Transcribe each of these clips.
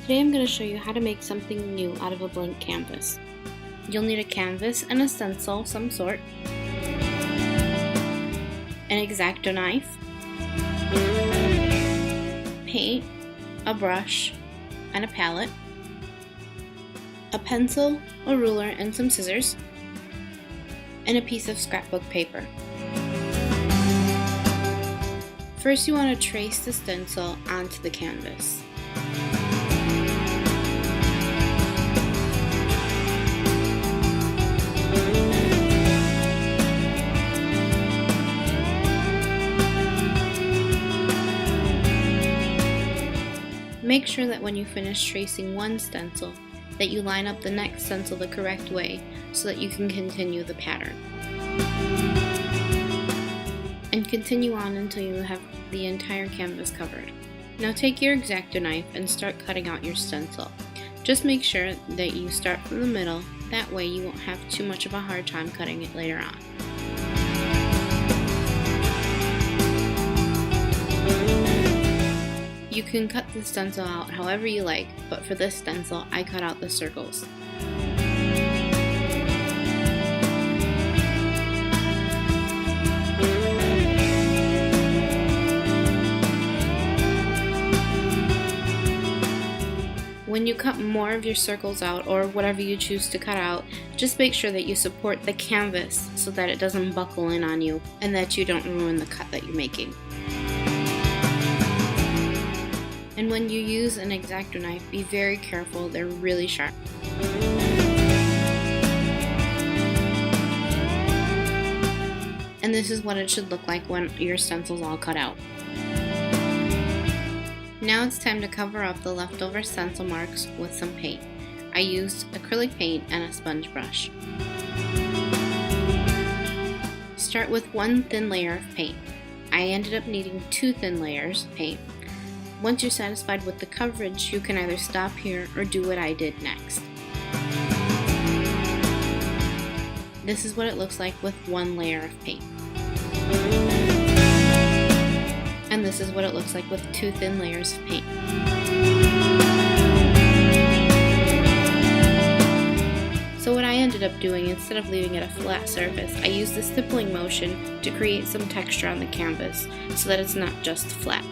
Today I'm going to show you how to make something new out of a blank canvas. You'll need a canvas and a stencil of some sort, an X-Acto knife, paint, a brush, and a palette, a pencil, a ruler, and some scissors, and a piece of scrapbook paper. First you want to trace the stencil onto the canvas. Make sure that when you finish tracing one stencil, that you line up the next stencil the correct way so that you can continue the pattern. And continue on until you have the entire canvas covered. Now take your X-Acto knife and start cutting out your stencil. Just make sure that you start from the middle, that way you won't have too much of a hard time cutting it later on. You can cut the stencil out however you like, but for this stencil, I cut out the circles. When you cut more of your circles out, or whatever you choose to cut out, just make sure that you support the canvas so that it doesn't buckle in on you and that you don't ruin the cut that you're making. And when you use an X-Acto knife, be very careful, they're really sharp. And this is what it should look like when your stencil's all cut out. Now it's time to cover up the leftover stencil marks with some paint. I used acrylic paint and a sponge brush. Start with one thin layer of paint. I ended up needing 2 thin layers of paint. Once you're satisfied with the coverage, you can either stop here or do what I did next. This is what it looks like with 1 layer of paint. And this is what it looks like with 2 thin layers of paint. So what I ended up doing, instead of leaving it a flat surface, I used the stippling motion to create some texture on the canvas so that it's not just flat.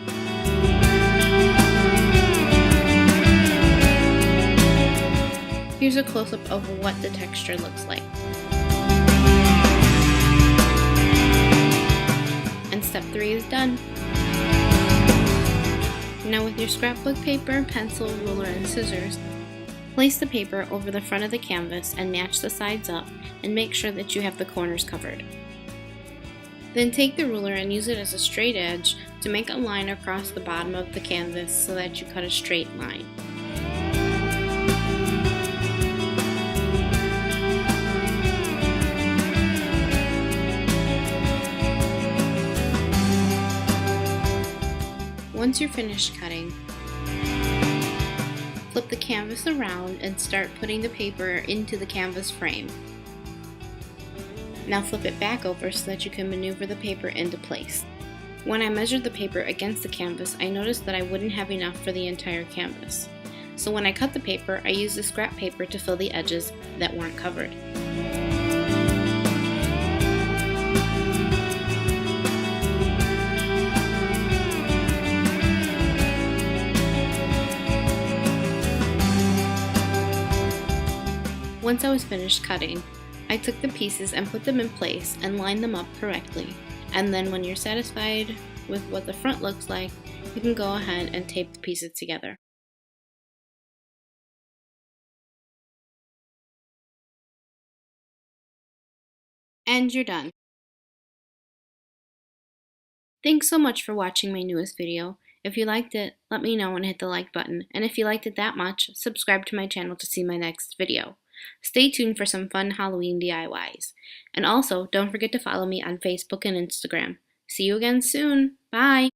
Here's a close-up of what the texture looks like. And step 3 is done. Now with your scrapbook paper, pencil, ruler, and scissors, place the paper over the front of the canvas and match the sides up and make sure that you have the corners covered. Then take the ruler and use it as a straight edge to make a line across the bottom of the canvas so that you cut a straight line. Once you're finished cutting, flip the canvas around and start putting the paper into the canvas frame. Now flip it back over so that you can maneuver the paper into place. When I measured the paper against the canvas, I noticed that I wouldn't have enough for the entire canvas. So when I cut the paper, I used the scrap paper to fill the edges that weren't covered. Once I was finished cutting, I took the pieces and put them in place and lined them up correctly. And then when you're satisfied with what the front looks like, you can go ahead and tape the pieces together. And you're done. Thanks so much for watching my newest video. If you liked it, let me know and hit the like button. And if you liked it that much, subscribe to my channel to see my next video. Stay tuned for some fun Halloween DIYs. And also, don't forget to follow me on Facebook and Instagram. See you again soon. Bye!